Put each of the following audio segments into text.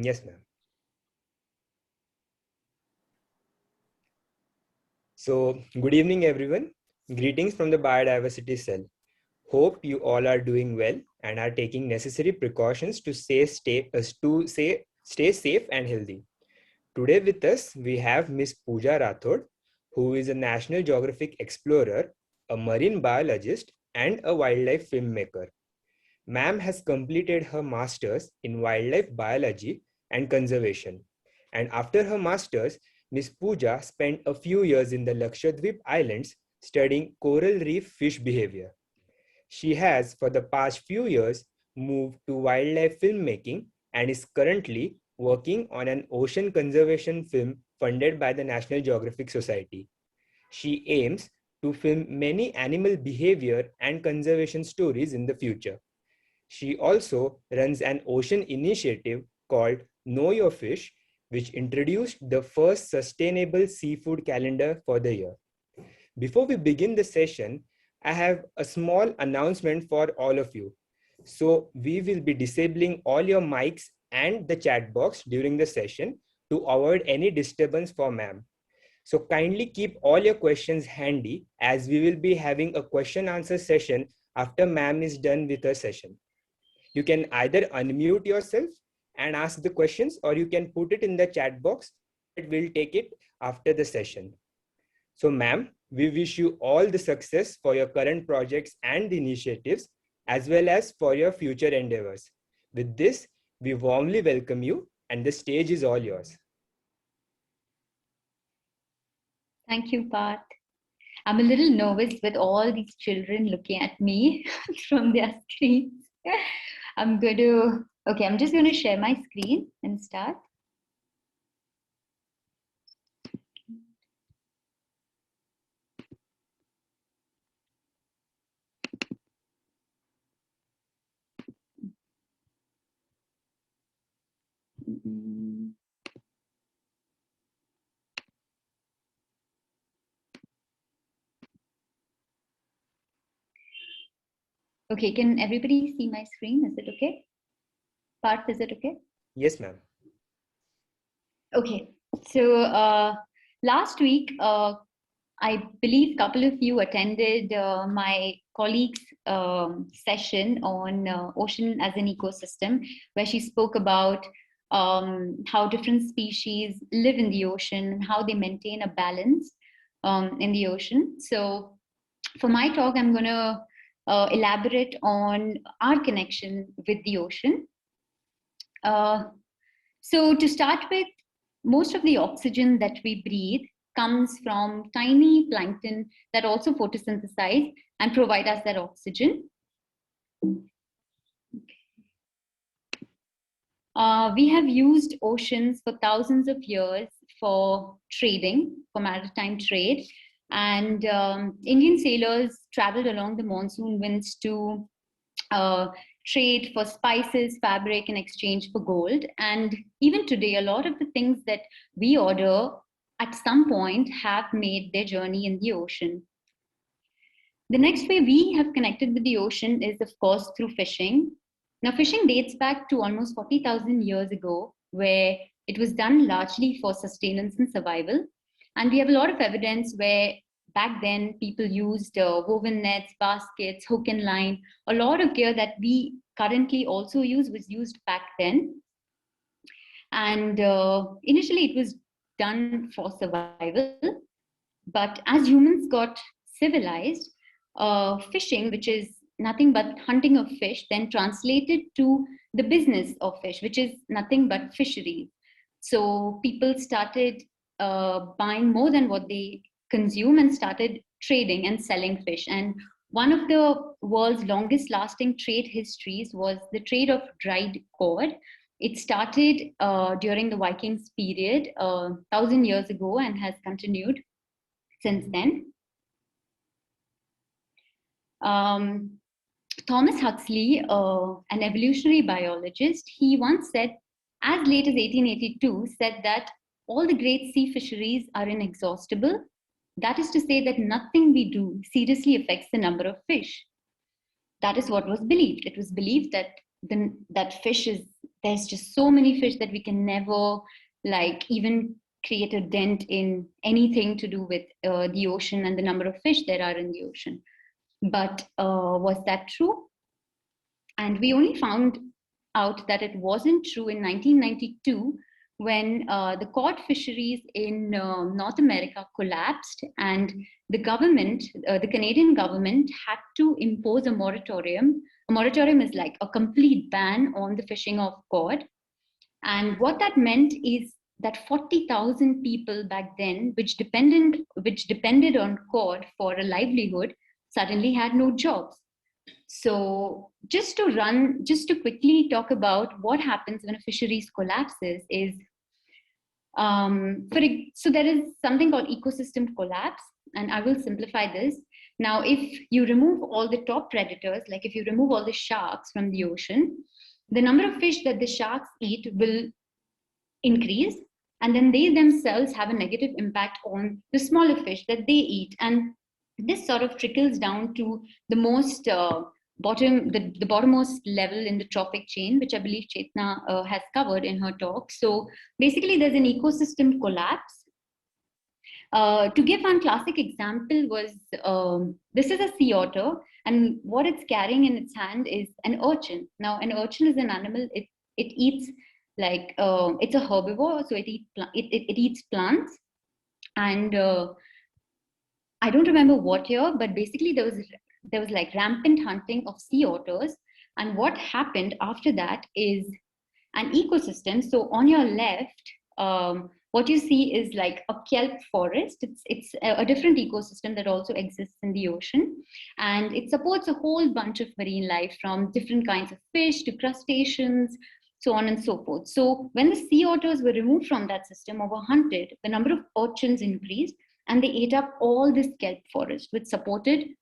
Yes, ma'am. So, good evening, everyone. Greetings from the Biodiversity Cell. Hope you all are doing well and are taking necessary precautions to stay safe and healthy. Today with us, we have Miss Pooja Rathod, who is a National Geographic explorer, a marine biologist, and a wildlife filmmaker. Ma'am has completed her master's in wildlife biology and conservation. And after her master's, Ms. Pooja spent a few years in the Lakshadweep Islands studying coral reef fish behavior. She has, for the past few years, moved to wildlife filmmaking and is currently working on an ocean conservation film funded by the National Geographic Society. She aims to film many animal behavior and conservation stories in the future. She also runs an ocean initiative called Know Your Fish, which introduced the first sustainable seafood calendar for the year. Before we begin the session, I have a small announcement for all of you. So we will be disabling all your mics and the chat box during the session to avoid any disturbance for ma'am. So kindly keep all your questions handy as we will be having a question answer session after ma'am is done with her session. You can either unmute yourself and ask the questions, or you can put it in the chat box. It will take it after the session. So ma'am, we wish you all the success for your current projects and initiatives, as well as for your future endeavors. With this, we warmly welcome you, and the stage is all yours. Thank you, Parth. I'm a little nervous with all these children looking at me from their screens. I'm just going to share my screen and start. Okay, can everybody see my screen? Is it okay? Parth, is it okay? Yes, ma'am. Okay, so last week, I believe a couple of you attended my colleague's session on ocean as an ecosystem, where she spoke about how different species live in the ocean and how they maintain a balance in the ocean. So for my talk, I'm going to elaborate on our connection with the ocean. So to start with, most of the oxygen that we breathe comes from tiny plankton that also photosynthesize and provide us that oxygen. We have used oceans for thousands of years for trading, for maritime trade. And Indian sailors traveled along the monsoon winds to trade for spices, fabric, in exchange for gold. And even today, a lot of the things that we order at some point have made their journey in the ocean. The next way we have connected with the ocean is, of course, through fishing. Now, fishing dates back to almost 40,000 years ago, where it was done largely for sustenance and survival. And we have a lot of evidence where back then people used woven nets, baskets, hook and line. A lot of gear that we currently also use was used back then. And initially it was done for survival. But as humans got civilized, fishing, which is nothing but hunting of fish, then translated to the business of fish, which is nothing but fisheries. So people started buying more than what they consume and started trading and selling fish. And one of the world's longest lasting trade histories was the trade of dried cod. It started during the Vikings period, 1,000 years ago, and has continued since then. Thomas Huxley, an evolutionary biologist, he once said, as late as 1882, said that all the great sea fisheries are inexhaustible. That is to say that nothing we do seriously affects the number of fish. That is what was believed. It was believed that that fish is there's just so many fish that we can never like even create a dent in anything to do with the ocean and the number of fish there are in the ocean. But was that true? And we only found out that it wasn't true in 1992 when the cod fisheries in North America collapsed, and the government, the Canadian government, had to impose a moratorium. A moratorium is like a complete ban on the fishing of cod. And what that meant is that 40,000 people back then, which depended on cod for a livelihood, suddenly had no jobs. So just to quickly talk about what happens when a fisheries collapses is, so there is something called ecosystem collapse, and I will simplify this. Now, if you remove all the top predators, like if you remove all the sharks from the ocean, the number of fish that the sharks eat will increase, and then they themselves have a negative impact on the smaller fish that they eat. And this sort of trickles down to the most the bottommost level in the trophic chain, which I believe Chetna has covered in her talk. So basically, there's an ecosystem collapse. To give one classic example was this is a sea otter, and what it's carrying in its hand is an urchin. Now, an urchin is an animal. It eats like it's a herbivore, so it eats plants. And I don't remember what year, but basically there was like rampant hunting of sea otters. And what happened after that is an ecosystem. So on your left, what you see is like a kelp forest. It's a different ecosystem that also exists in the ocean, and it supports a whole bunch of marine life, from different kinds of fish to crustaceans, so on and so forth. So when the sea otters were removed from that system or were hunted, the number of urchins increased, and they ate up all this kelp forest, which supported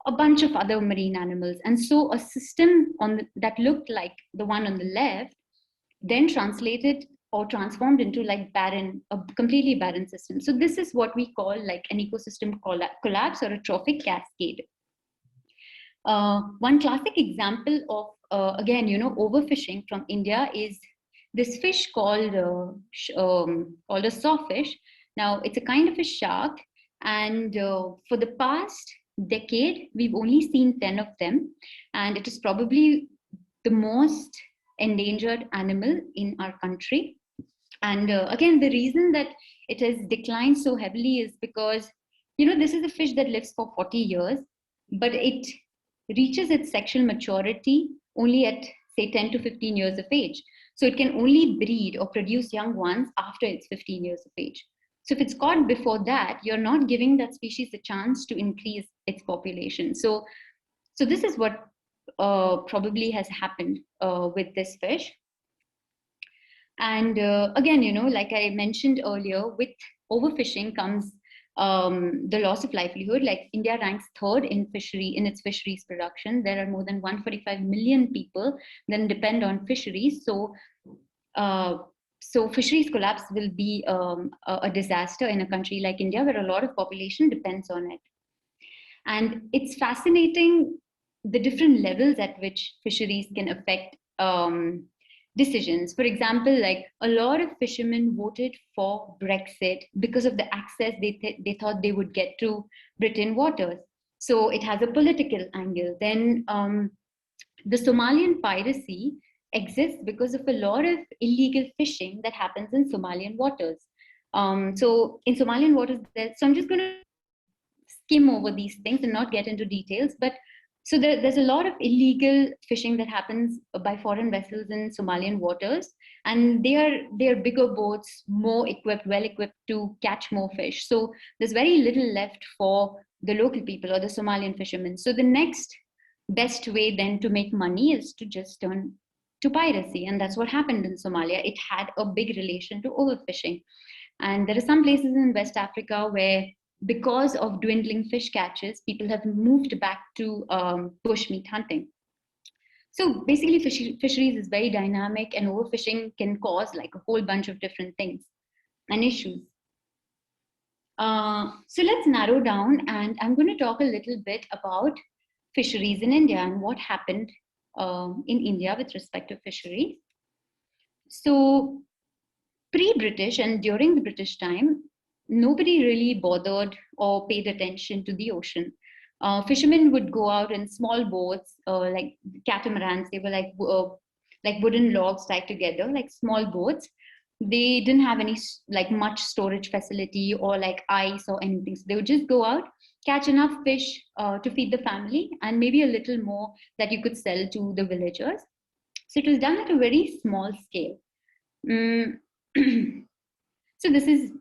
a bunch of other marine animals. And so a system that looked like the one on the left then translated or transformed into like a completely barren system. So this is what we call like an ecosystem collapse or a trophic cascade. One classic example of, again, overfishing from India is this fish called a sawfish. Now, it's a kind of a shark, and for the past decade, we've only seen 10 of them, and it is probably the most endangered animal in our country. And again, the reason that it has declined so heavily is because, this is a fish that lives for 40 years, but it reaches its sexual maturity only at, say, 10 to 15 years of age. So it can only breed or produce young ones after it's 15 years of age. So if it's caught before that, you're not giving that species a chance to increase its population. So this is what probably has happened with this fish. And again, like I mentioned earlier, with overfishing comes the loss of livelihood. Like India ranks third in its fisheries production. There are more than 145 million people that depend on fisheries. So fisheries collapse will be a disaster in a country like India, where a lot of population depends on it. And it's fascinating the different levels at which fisheries can affect decisions. For example, like a lot of fishermen voted for Brexit because of the access they thought they would get to Britain waters. So it has a political angle. Then the Somalian piracy exists because of a lot of illegal fishing that happens in Somalian waters. So in Somalian waters, so I'm just going to skim over these things and not get into details, but so there's a lot of illegal fishing that happens by foreign vessels in Somalian waters, and they are bigger boats, more equipped, well equipped to catch more fish. So there's very little left for the local people or the Somalian fishermen. So the next best way then to make money is to just turn to piracy, and that's what happened in Somalia. It had a big relation to overfishing, and there are some places in West Africa where, because of dwindling fish catches, people have moved back to bushmeat hunting. So basically, fisheries is very dynamic, and overfishing can cause like a whole bunch of different things and issues. So let's narrow down, and I'm going to talk a little bit about fisheries in India and what happened in India with respect to fisheries. So pre-British and during the British time, nobody really bothered or paid attention to the ocean. Fishermen would go out in small boats, like catamarans. They were like wooden logs tied together, like small boats. They didn't have any like much storage facility or like ice or anything. So they would just go out, catch enough fish to feed the family, and maybe a little more that you could sell to the villagers. So it was done at a very small scale. Mm. So this is,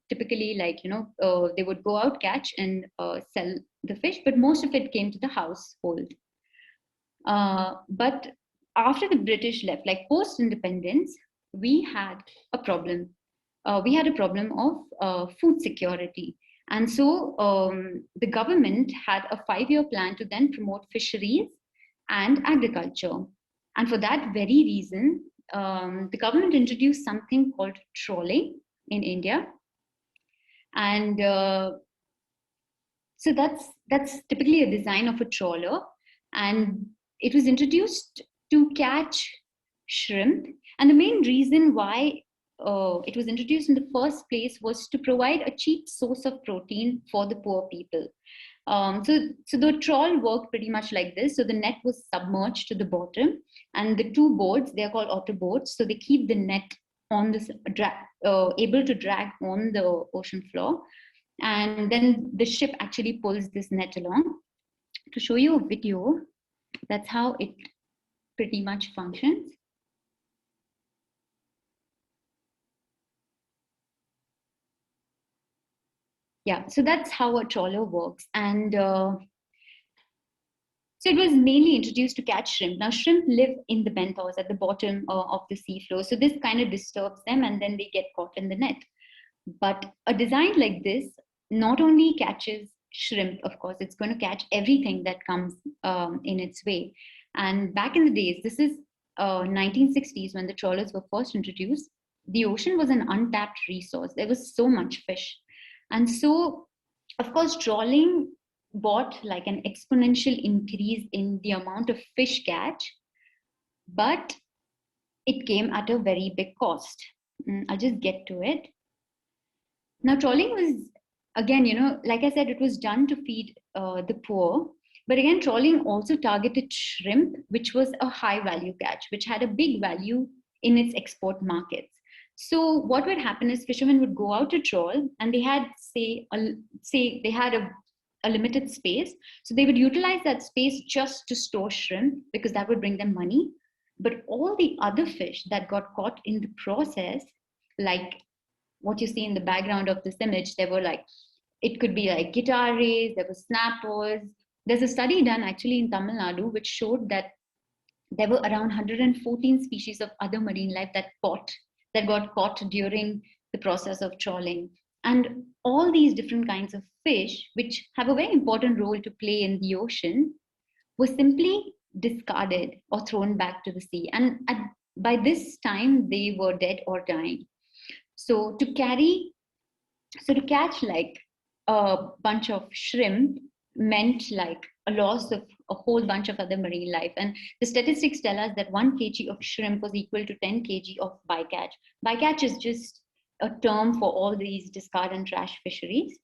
typically like, they would go out, catch, and sell the fish, but most of it came to the household. But after the British left, like post independence, we had a problem. We had a problem of food security. And so the government had a 5-year plan to then promote fisheries and agriculture. And for that very reason, the government introduced something called trawling in India. And so that's typically a design of a trawler. And it was introduced to catch shrimp. And the main reason why it was introduced in the first place was to provide a cheap source of protein for the poor people. So the trawl worked pretty much like this. So the net was submerged to the bottom, and the two boards, they are called otter boards. So they keep the net on this, able to drag on the ocean floor. And then the ship actually pulls this net along. To show you a video, that's how it pretty much functions. Yeah, so that's how a trawler works. And so it was mainly introduced to catch shrimp. Now, shrimp live in the benthos at the bottom of the seafloor. So this kind of disturbs them, and then they get caught in the net. But a design like this not only catches shrimp, of course, it's going to catch everything that comes in its way. And back in the days, this is 1960s when the trawlers were first introduced, the ocean was an untapped resource. There was so much fish. And so, of course, trawling brought like an exponential increase in the amount of fish catch, but it came at a very big cost. I'll just get to it. Now, trawling was, again, like I said, it was done to feed the poor. But again, trawling also targeted shrimp, which was a high value catch, which had a big value in its export markets. So what would happen is fishermen would go out to trawl, and they had, say they had a limited space. So they would utilize that space just to store shrimp because that would bring them money. But all the other fish that got caught in the process, like what you see in the background of this image, there were like, it could be like guitar rays, there were snappers. There's a study done actually in Tamil Nadu which showed that there were around 114 species of other marine life that got caught during the process of trawling. And all these different kinds of fish, which have a very important role to play in the ocean, were simply discarded or thrown back to the sea. And by this time, they were dead or dying. So to catch like a bunch of shrimp meant like a loss of a whole bunch of other marine life. And the statistics tell us that 1 kg of shrimp was equal to 10 kg of bycatch. Bycatch is just a term for all these discard and trash fisheries.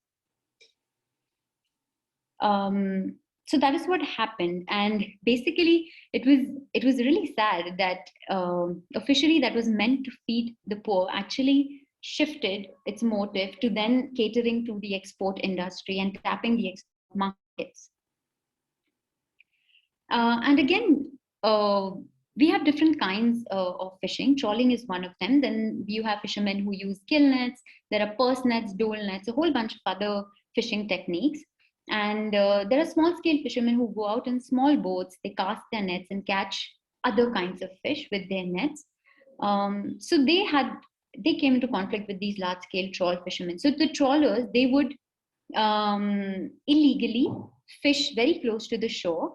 So that is what happened, and basically it was really sad that a fishery that was meant to feed the poor actually shifted its motive to then catering to the export industry and tapping the export markets. And again, we have different kinds of fishing. Trawling is one of them. Then you have fishermen who use gill nets. There are purse nets, dole nets, a whole bunch of other fishing techniques. And there are small scale fishermen who go out in small boats, they cast their nets and catch other kinds of fish with their nets. So they came into conflict with these large scale trawl fishermen. So the trawlers, they would illegally fish very close to the shore.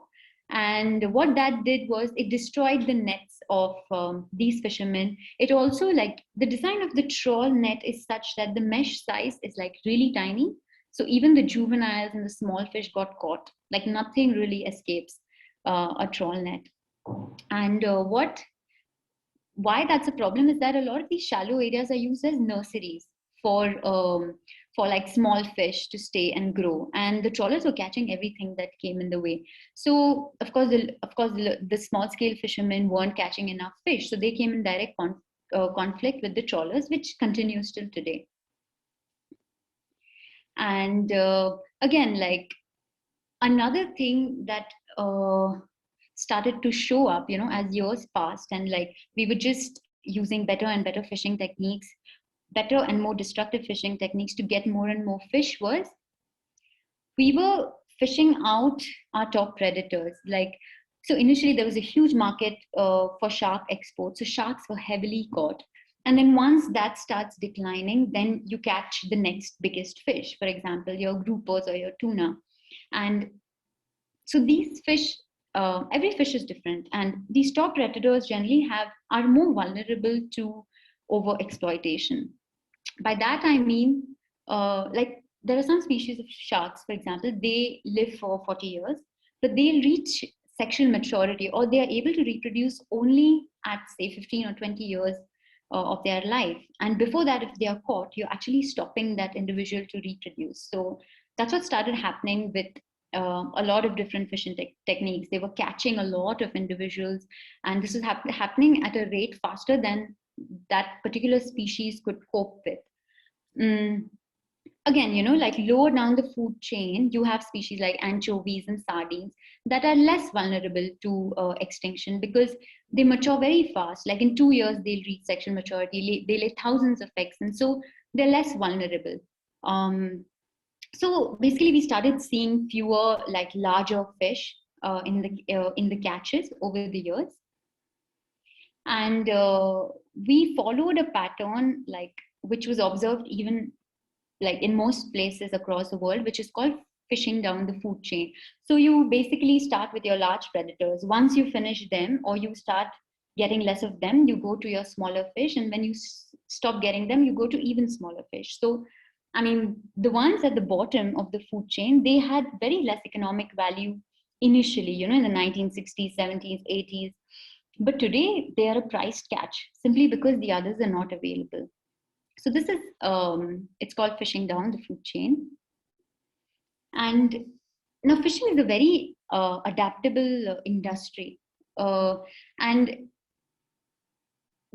And what that did was it destroyed the nets of these fishermen. It also, like, the design of the trawl net is such that the mesh size is like really tiny. So even the juveniles and the small fish got caught. Like nothing really escapes a trawl net. And what why that's a problem is that a lot of these shallow areas are used as nurseries for like small fish to stay and grow, and the trawlers were catching everything that came in the way. So the small scale fishermen weren't catching enough fish, so they came in direct conflict with the trawlers, which continues till today. And again, like another thing that started to show up, as years passed, and like we were just using better and better fishing techniques, better and more destructive fishing techniques to get more and more fish, was we were fishing out our top predators. Like, so initially there was a huge market for shark exports. So sharks were heavily caught. And then once that starts declining, then you catch the next biggest fish, for example, your groupers or your tuna. And so these fish, every fish is different. And these top predators generally are more vulnerable to over exploitation. By that I mean, like there are some species of sharks, for example, they live for 40 years, but they'll reach sexual maturity, or they are able to reproduce only at say 15 or 20 years of their life. And before that, if they are caught, you're actually stopping that individual to reproduce. So that's what started happening with a lot of different fishing techniques. They were catching a lot of individuals, and this is happening at a rate faster than that particular species could cope with. Mm. Again, like lower down the food chain, you have species like anchovies and sardines that are less vulnerable to extinction because they mature very fast. Like in 2 years, they'll reach sexual maturity. They lay thousands of eggs, and so they're less vulnerable. So basically, we started seeing fewer like larger fish in the catches over the years, and we followed a pattern like which was observed even like in most places across the world, which is called fishing down the food chain. So you basically start with your large predators. Once you finish them or you start getting less of them, you go to your smaller fish, and when you stop getting them, you go to even smaller fish. So I mean, the ones at the bottom of the food chain, they had very less economic value initially, in the 1960s, 70s, 80s. But today they are a priced catch simply because the others are not available. So this is, it's called fishing down the food chain. And now fishing is a very adaptable industry. And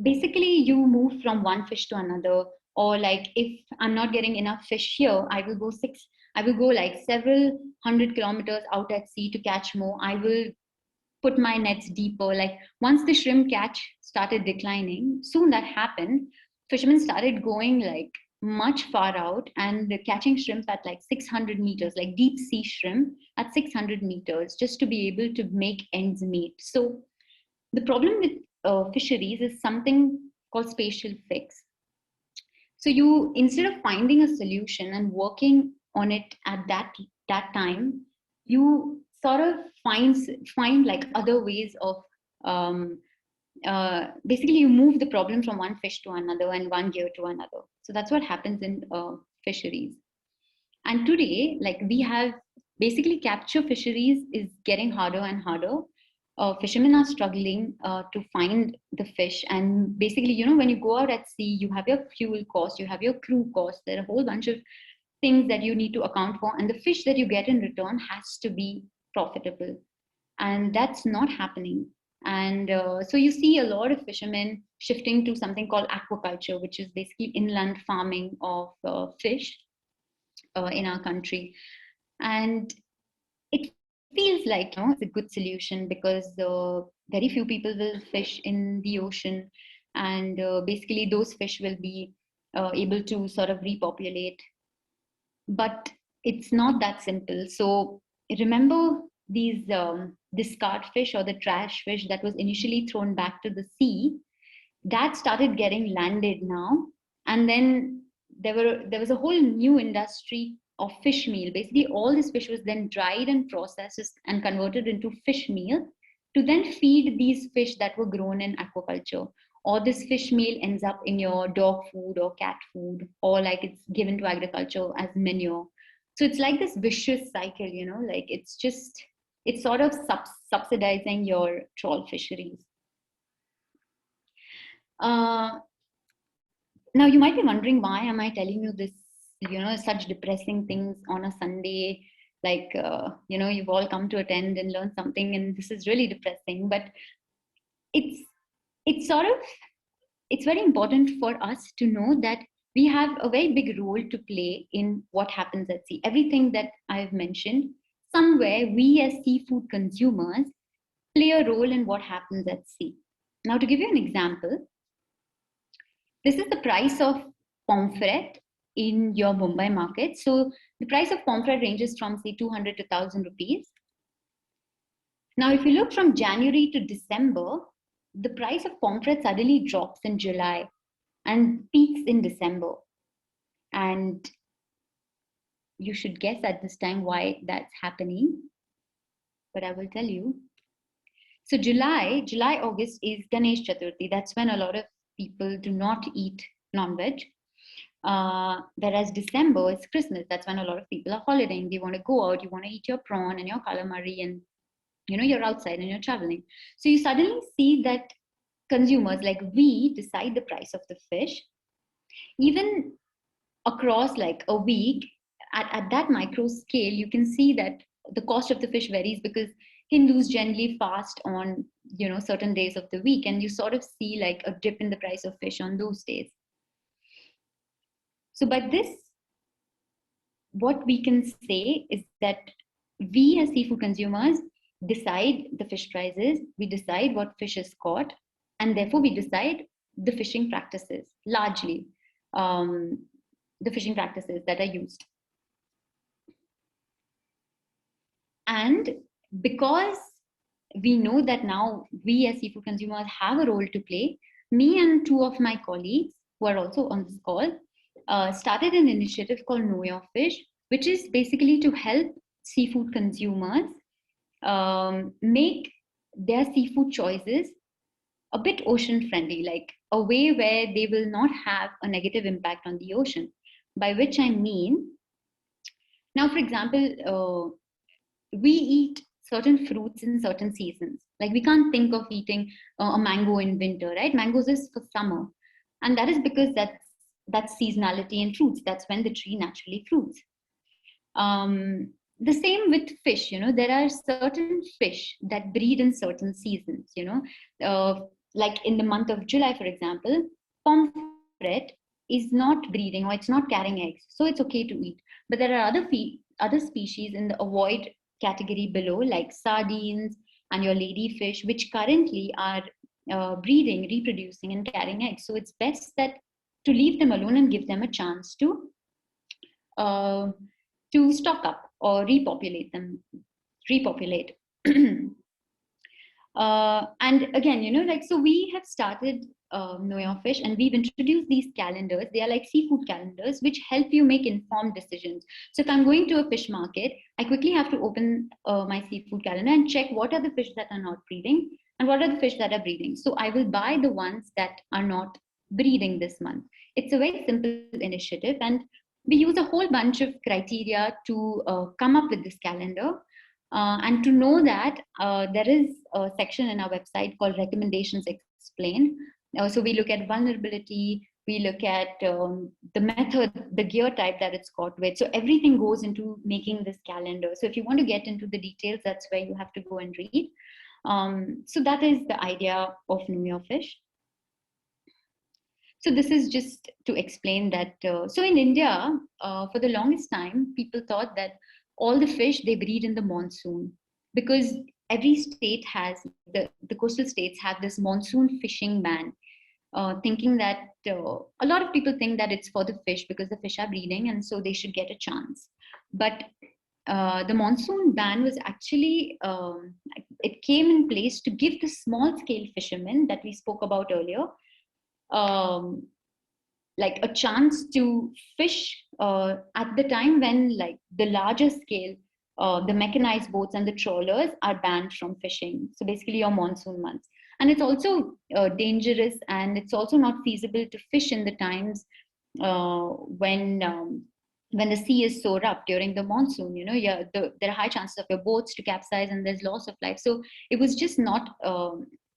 basically you move from one fish to another, or like if I'm not getting enough fish here, I will go like several 100 kilometers out at sea to catch more. I will put my nets deeper. Like once the shrimp catch started declining, soon that happened, fishermen started going like much far out and catching shrimp at like 600 meters, like deep sea shrimp at 600 meters, just to be able to make ends meet. So the problem with fisheries is something called spatial fix. So you, instead of finding a solution and working on it at that time, you sort of find like other ways of basically you move the problem from one fish to another and one gear to another. So that's what happens in fisheries. And today, like we have basically capture fisheries is getting harder and harder. Fishermen are struggling to find the fish, and basically, when you go out at sea, you have your fuel cost, you have your crew cost. There are a whole bunch of things that you need to account for, and the fish that you get in return has to be profitable, and that's not happening. And so you see a lot of fishermen shifting to something called aquaculture, which is basically inland farming of fish in our country. And it feels like it's a good solution because very few people will fish in the ocean, and basically those fish will be able to sort of repopulate. But it's not that simple. So remember these discard fish or the trash fish that was initially thrown back to the sea, that started getting landed now, and then there was a whole new industry of fish meal. Basically all this fish was then dried and processed and converted into fish meal to then feed these fish that were grown in aquaculture. Or this fish meal ends up in your dog food or cat food, or like it's given to agriculture as manure. So it's like this vicious cycle, like it's sort of subsidizing your trawl fisheries. Uh, Now you might be wondering, why am I telling you this, such depressing things on a Sunday? Like, you've all come to attend and learn something, and this is really depressing. But it's it's sort of it's very important for us to know that we have a very big role to play in what happens at sea. Everything that I've mentioned, somewhere we as seafood consumers play a role in what happens at sea. Now, to give you an example, this is the price of pomfret in your Mumbai market. So the price of pomfret ranges from say 200 to 1000 rupees. Now, if you look from January to December, the price of pomfret suddenly drops in July and peaks in December. And you should guess at this time why that's happening, but I will tell you. So August is Ganesh Chaturthi. That's when a lot of people do not eat non-veg. Whereas December is Christmas. That's when a lot of people are holidaying. They want to go out. You want to eat your prawn and your calamari, and you're outside and you're traveling. So you suddenly see that consumers, like we, decide the price of the fish. Even across like a week, at that micro scale, you can see that the cost of the fish varies, because Hindus generally fast on certain days of the week, and you sort of see like a dip in the price of fish on those days. So by this, what we can say is that we as seafood consumers decide the fish prices, we decide what fish is caught, and therefore we decide the fishing practices, largely the fishing practices that are used. And because we know that now we as seafood consumers have a role to play, me and two of my colleagues who are also on this call started an initiative called Know Your Fish, which is basically to help seafood consumers make their seafood choices a bit ocean friendly, like a way where they will not have a negative impact on the ocean. By which I mean, now, for example, we eat certain fruits in certain seasons. Like we can't think of eating a mango in winter, right? Mangoes is for summer, and that is because that's seasonality in fruits. That's when the tree naturally fruits. The same with fish. There are certain fish that breed in certain seasons. Like in the month of July, for example, pomfret is not breeding or it's not carrying eggs, so it's okay to eat. But there are other species in the avoid category below, like sardines and your ladyfish, which currently are breeding, reproducing, and carrying eggs. So it's best that to leave them alone and give them a chance uh, to stock up or repopulate. And again, like, so we have started Know Your Fish, and we've introduced these calendars. They are like seafood calendars, which help you make informed decisions. So if I'm going to a fish market, I quickly have to open my seafood calendar and check what are the fish that are not breeding and what are the fish that are breeding. So I will buy the ones that are not breeding this month. It's a very simple initiative, and we use a whole bunch of criteria to come up with this calendar. And to know that, there is a section in our website called Recommendations Explained. So we look at vulnerability, we look at the method, the gear type that it's caught with. So everything goes into making this calendar. So if you want to get into the details, that's where you have to go and read. So that is the idea of Know Your Fish. So this is just to explain that. So in India, for the longest time, people thought that all the fish they breed in the monsoon, because every state has the coastal states have this monsoon fishing ban, thinking that a lot of people think that it's for the fish because the fish are breeding and so they should get a chance. But the monsoon ban was actually it came in place to give the small scale fishermen that we spoke about earlier um, like a chance to fish at the time when like the larger scale the mechanized boats and the trawlers are banned from fishing. So basically your monsoon months. And it's also dangerous, and it's also not feasible to fish in the times when the sea is so rough during the monsoon. There are high chances of your boats to capsize and there's loss of life. So it was just not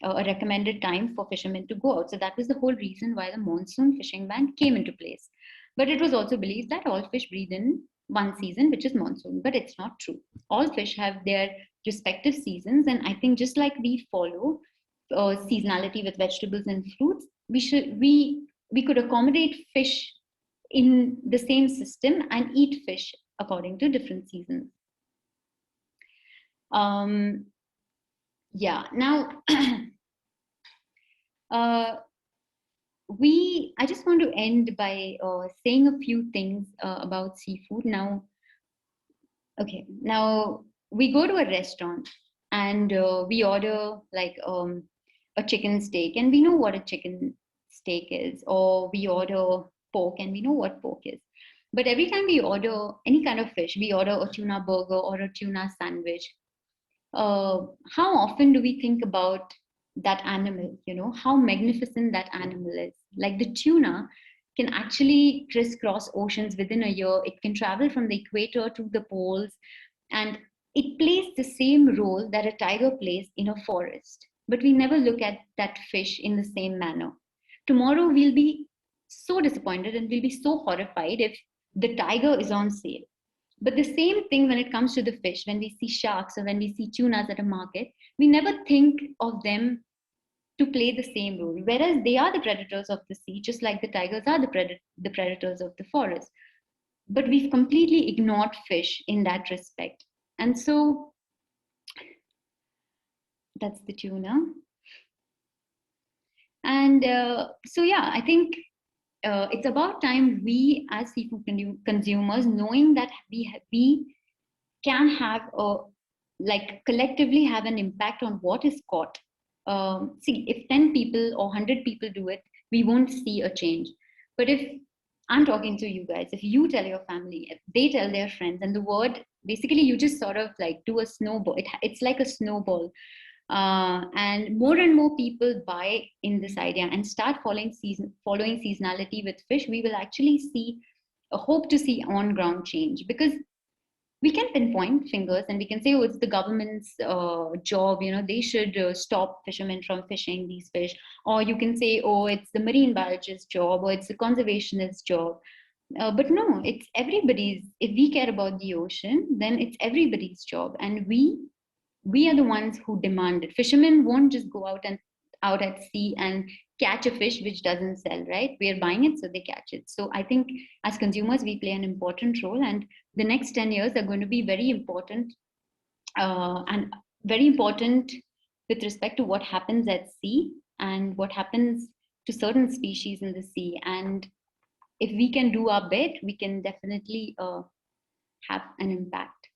a recommended time for fishermen to go out. So that was the whole reason why the monsoon fishing ban came into place. But it was also believed that all fish breathe in one season, which is monsoon. But it's not true. All fish have their respective seasons, and I think just like we follow seasonality with vegetables and fruits, we could accommodate fish in the same system and eat fish according to different seasons. Yeah. Now, I just want to end by saying a few things about seafood. Now, okay. Now we go to a restaurant and we order like a chicken steak, and we know what a chicken steak is, or we order pork and we know what pork is. But every time we order any kind of fish, we order a tuna burger or a tuna sandwich. How often do we think about that animal? You know, how magnificent that animal is. Like the tuna can actually crisscross oceans within a year. It can travel from the equator to the poles, and it plays the same role that a tiger plays in a forest. But we never look at that fish in the same manner. Tomorrow we'll be so disappointed and we'll be so horrified if the tiger is on sale. But the same thing when it comes to the fish, when we see sharks or when we see tunas at a market, we never think of them to play the same role. Whereas they are the predators of the sea, just like the tigers are the predators of the forest. But we've completely ignored fish in that respect. And so that's the tuna. And so, yeah, I think it's about time we as seafood consumers, knowing that we can have a, like collectively have an impact on what is caught. See, if 10 people or 100 people do it, we won't see a change. But if I'm talking to you guys, if you tell your family, if they tell their friends, and the word, basically you just sort of like do a snowball. It's like a snowball. And more people buy in this idea and start following seasonality with fish, we will actually see hope to see on ground change, because we can pinpoint fingers and we can say, oh, it's the government's job, you know, they should stop fishermen from fishing these fish. Or you can say, oh, it's the marine biologist's job, or it's the conservationist's job. But no, it's everybody's. If we care about the ocean, then it's everybody's job. And we are the ones who demand it. Fishermen won't just go out at sea and catch a fish which doesn't sell, right? We are buying it, so they catch it. So I think as consumers, we play an important role, and the next 10 years are going to be very important, and very important with respect to what happens at sea and what happens to certain species in the sea. And if we can do our bit, we can definitely have an impact.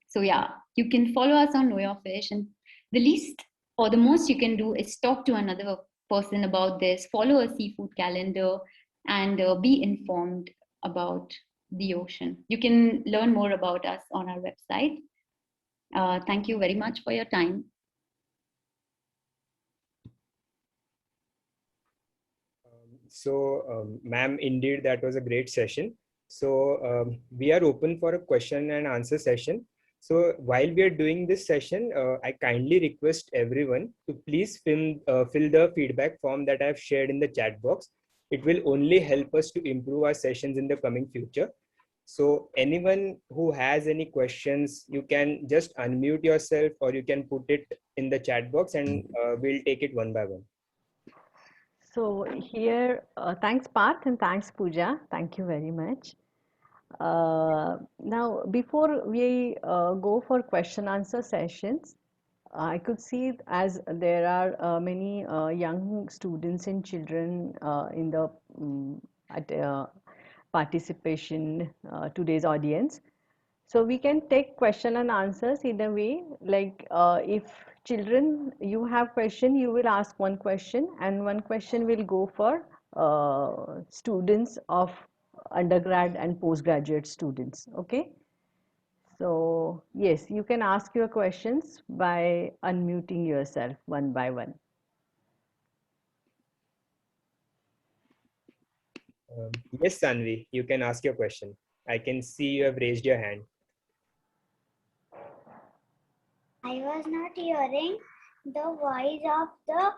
So yeah, you can follow us on Know Your Fish, and the least or the most you can do is talk to another person about this, follow a seafood calendar, and be informed about the ocean. You can learn more about us on our website. Thank you very much for your time. Ma'am, indeed, that was a great session. So we are open for a question and answer session. So while we are doing this session, I kindly request everyone to please fill the feedback form that I have shared in the chat box. It will only help us to improve our sessions in the coming future. So anyone who has any questions, you can just unmute yourself or you can put it in the chat box, and we'll take it one by one. So here, thanks Parth and thanks Pooja. Thank you very much. Now, before we go for question answer sessions, I could see as there are many young students and children in the at, participation today's audience. So we can take question and answers in a way like if children you have question, you will ask one question and one question will go for students of undergrad and postgraduate students. Okay. So yes, you can ask your questions by unmuting yourself one by one. Yes, Sanvi, you can ask your question. I can see you have raised your hand. I was not hearing. The voice of the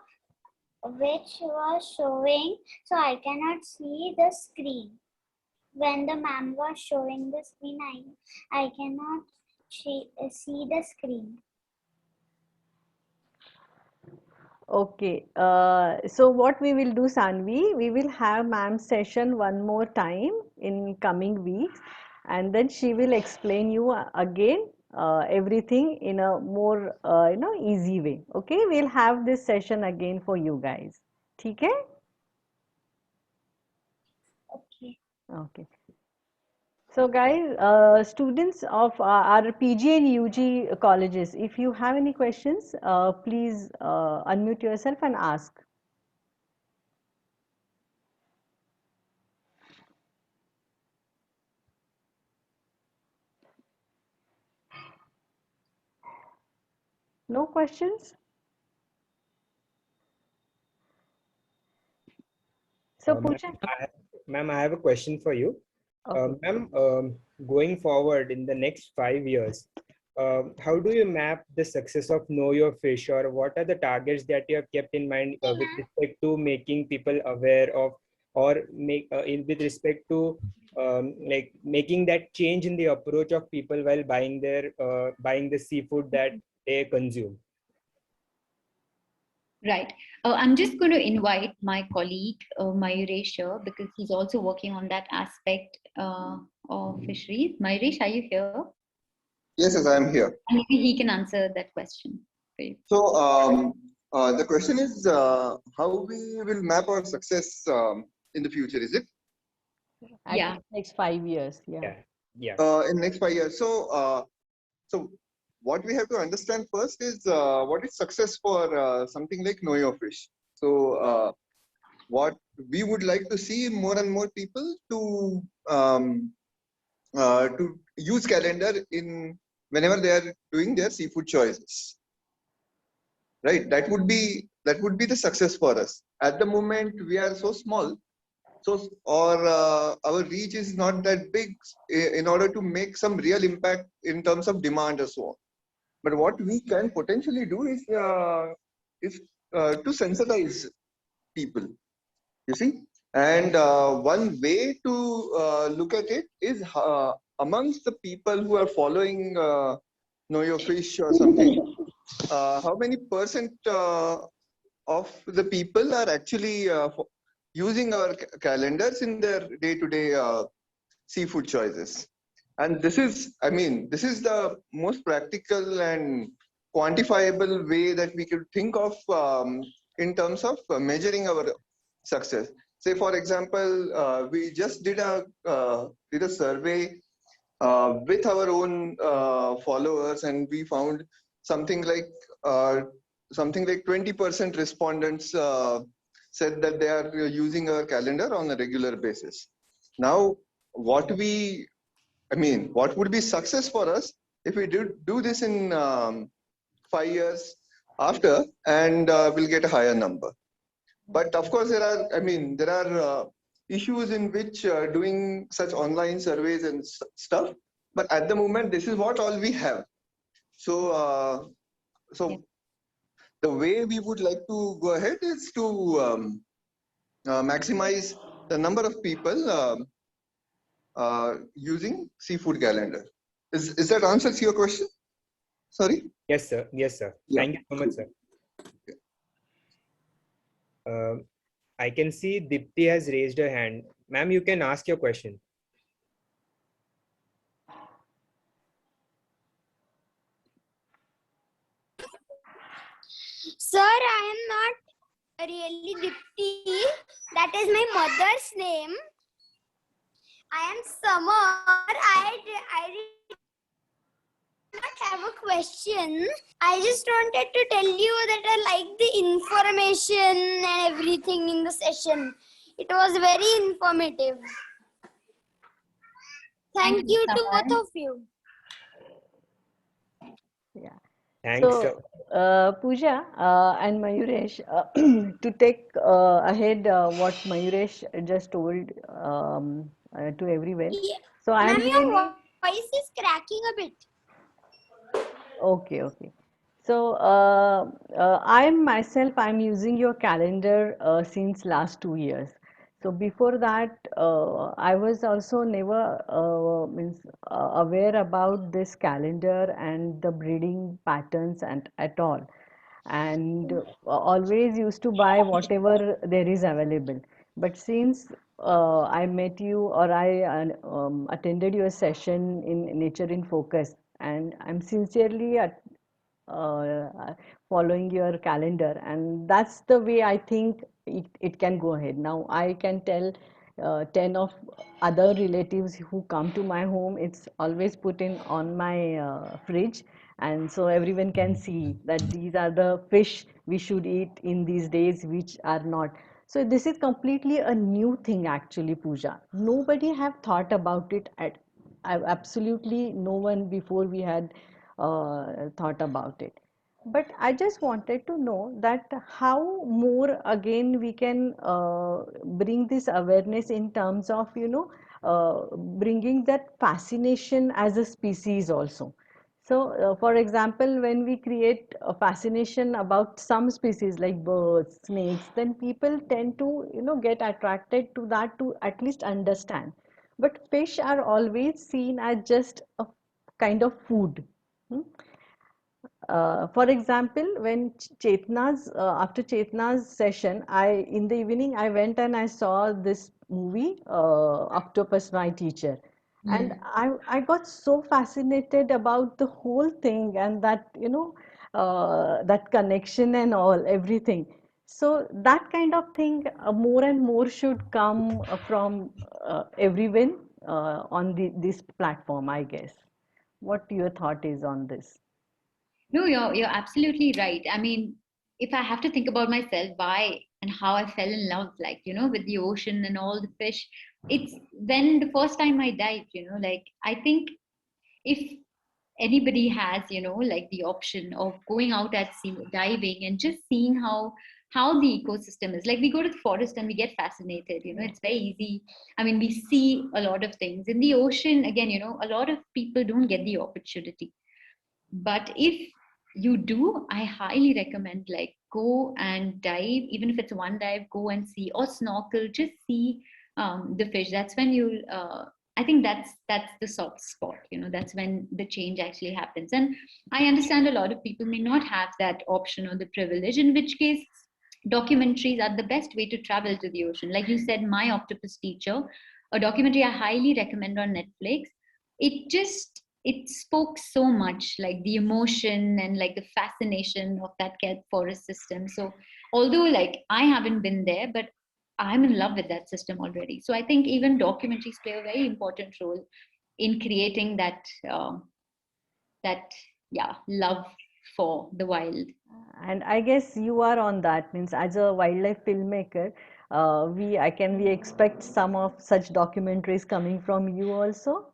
which was showing, so I cannot see the screen. When the ma'am was showing the screen, I cannot see the screen. Okay, so what we will do, Sanvi, we will have ma'am's session one more time in coming weeks, and then she will explain you again everything in a more easy way. Okay, we'll have this session again for you guys. Okay? Okay. Okay. So guys, students of our PG and UG colleges, if you have any questions, please unmute yourself and ask. No questions? So Ma'am, Pooja, ma'am, I have a question for you. okay. Ma'am, going forward in the next 5 years, how do you map the success of Know Your Fish, or what are the targets that you have kept in mind with respect to making people aware of, or with respect to like making that change in the approach of people while buying the seafood that they consume? Right. I'm just going to invite my colleague Mayuresh here because he's also working on that aspect of fisheries. Mayuresh, are you here? Yes, I am here. And maybe he can answer that question for you. So the question is how we will map our success in the future, is it? Yeah. Next 5 years, yeah. Yeah, yeah. In next 5 years. So what we have to understand first is what is success for something like Know Your Fish. So what we would like to see more and more people to use calendar in whenever they are doing their seafood choices. Right, that would be the success for us. At the moment we are so small, so our reach is not that big in order to make some real impact in terms of demand or so on. But what we can potentially do is to sensitize people, you see. And one way to look at it is amongst the people who are following Know Your Fish or something, how many percent of the people are actually using our calendars in their day-to-day seafood choices. And this is, I mean, this is the most practical and quantifiable way that we could think of in terms of measuring our success. Say, for example, we just did a survey with our own followers, and we found something like uh, 20% respondents said that they are using our calendar on a regular basis. Now, what would be success for us if we do this in 5 years after, and we'll get a higher number. But of course, there are issues in which doing such online surveys and stuff. But at the moment, this is what all we have. So, the way we would like to go ahead is to maximize the number of people using seafood calendar. Is that answers your question? Sorry. Yes, sir. Yes, sir. Yeah. Thank you so much, sir. I can see Dipti has raised her hand. Ma'am, you can ask your question. Sir, I am not really Dipti. That is my mother's name. I am Summer. I did not have a question. I just wanted to tell you that I like the information and everything in the session. It was very informative. Thank you to both of you. Yeah. Thanks, So, sir. Pooja and Mayuresh, to take ahead what Mayuresh just told to everyone. Yeah. So, I am Ma'am, really your voice is cracking a bit. okay. So I'm using your calendar since last 2 years. So before that, I was also never aware about this calendar and the breeding patterns and at all, and always used to buy whatever there is available. But since I met you, or I attended your session in Nature in Focus, and I'm sincerely following your calendar, and that's the way I think it can go ahead. Now I can tell 10 of other relatives who come to my home, it's always put in on my fridge, and so everyone can see that these are the fish we should eat in these days, which are not. So this is completely a new thing actually, Pooja. Nobody have thought about it at absolutely no one before we had thought about it. But I just wanted to know that how more again we can bring this awareness in terms of, bringing that fascination as a species also. So, for example, when we create a fascination about some species like birds, snakes, then people tend to, get attracted to that to at least understand. But fish are always seen as just a kind of food. Hmm? For example, when after Chetna's session, in the evening I went and I saw this movie, Octopus My Teacher, and I got so fascinated about the whole thing, and that that connection and all everything. So that kind of thing more and more should come from everyone on this platform, I guess. What your thought is on this? No, you're absolutely right. I mean, if I have to think about myself, why and how I fell in love, like, with the ocean and all the fish, it's when the first time I dived, like I think if anybody has, like the option of going out at sea diving and just seeing how the ecosystem is, like we go to the forest and we get fascinated, it's very easy. I mean, we see a lot of things in the ocean. Again, a lot of people don't get the opportunity, but if you do, I highly recommend, like, go and dive. Even if it's one dive, go and see, or snorkel, just see the fish. That's when you'll I think that's the soft spot, that's when the change actually happens. And I understand a lot of people may not have that option or the privilege, in which case documentaries are the best way to travel to the ocean. Like you said, My Octopus Teacher, a documentary I highly recommend on Netflix. It spoke so much, like the emotion and like the fascination of that cat forest system. So although like I haven't been there, but I'm in love with that system already. So I think even documentaries play a very important role in creating that yeah, love for the wild. And I guess you are on that, means as a wildlife filmmaker, we expect some of such documentaries coming from you also?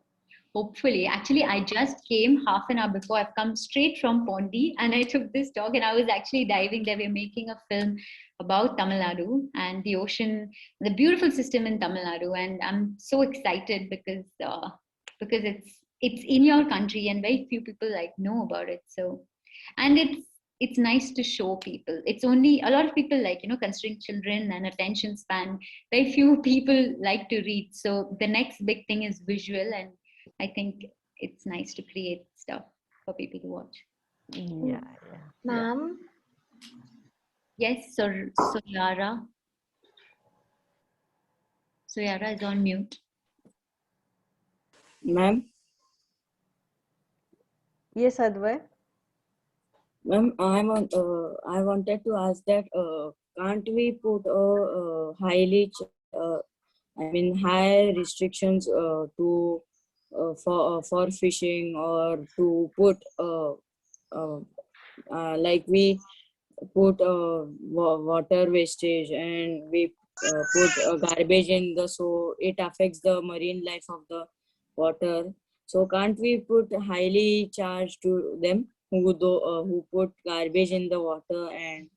Hopefully. Actually, I just came half an hour before. I've come straight from Pondi and I took this dog and I was actually diving there. We're making a film about Tamil Nadu and the ocean, the beautiful system in Tamil Nadu. And I'm so excited because it's in your country and very few people like know about it. So, and it's nice to show people. It's only a lot of people, like, considering children and attention span, very few people like to read. So the next big thing is visual, and I think it's nice to create stuff for people to watch. Yeah, yeah. Ma'am, Yes, so Soyara. Soyara is on mute. Ma'am, Yes, Advait. ma'am, I wanted to ask that can't we put high restrictions for fishing, or to put like we put water wastage, and we put garbage in the, so it affects the marine life of the water. So can't we put highly charge to them who put garbage in the water? And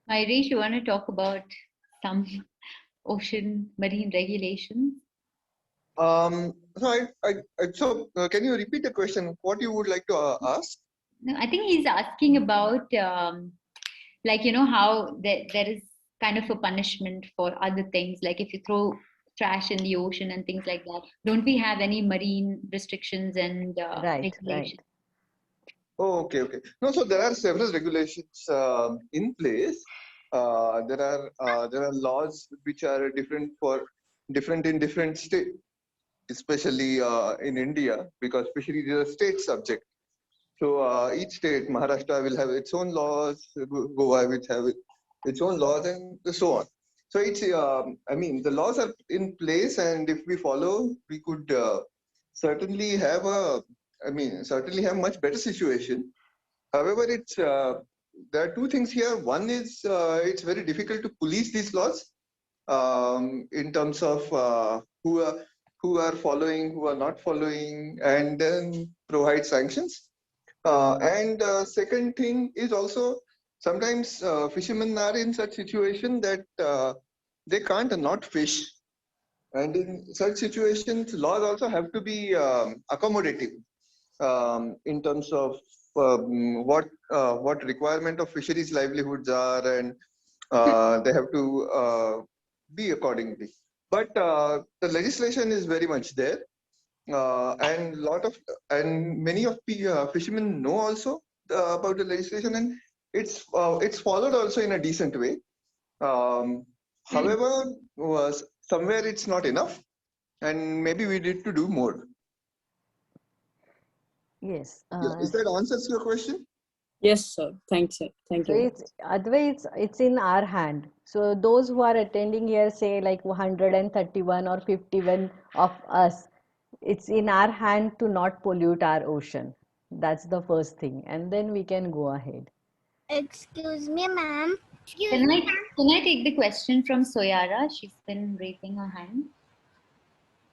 Irish, you want to talk about some ocean marine regulations? Can you repeat the question? What you would like to ask? No, I think he's asking about like, you know, how there is kind of a punishment for other things, like if you throw trash in the ocean and things like that. Don't we have any marine restrictions and Right, regulations? Oh, okay. No, so there are several regulations in place. There are laws which are different in different states, especially in India, because fisheries is a state subject. So each state, Maharashtra will have its own laws, Goa will have its own laws, and so on. So the laws are in place, and if we follow, we could certainly have certainly have much better situation. However, there are two things here. One is it's very difficult to police these laws in terms of who are following, who are not following, and then provide sanctions. And second thing is also sometimes fishermen are in such situation that they can't not fish, and in such situations, laws also have to be accommodative in terms of what requirement of fisheries livelihoods are, and they have to be accordingly. But the legislation is very much there, and many of the fishermen know also about the legislation, and it's followed also in a decent way. However, somewhere it's not enough, and maybe we need to do more. yes. Yeah, is that answers your question? Yes, sir. Thanks, sir. Thank So you. it's otherwise it's in our hand. So those who are attending here, say like 131 or 51 of us, it's in our hand to not pollute our ocean. That's the first thing, and then we can go ahead. Excuse me, ma'am. Can I take the question from Soyara? She's been raising her hand.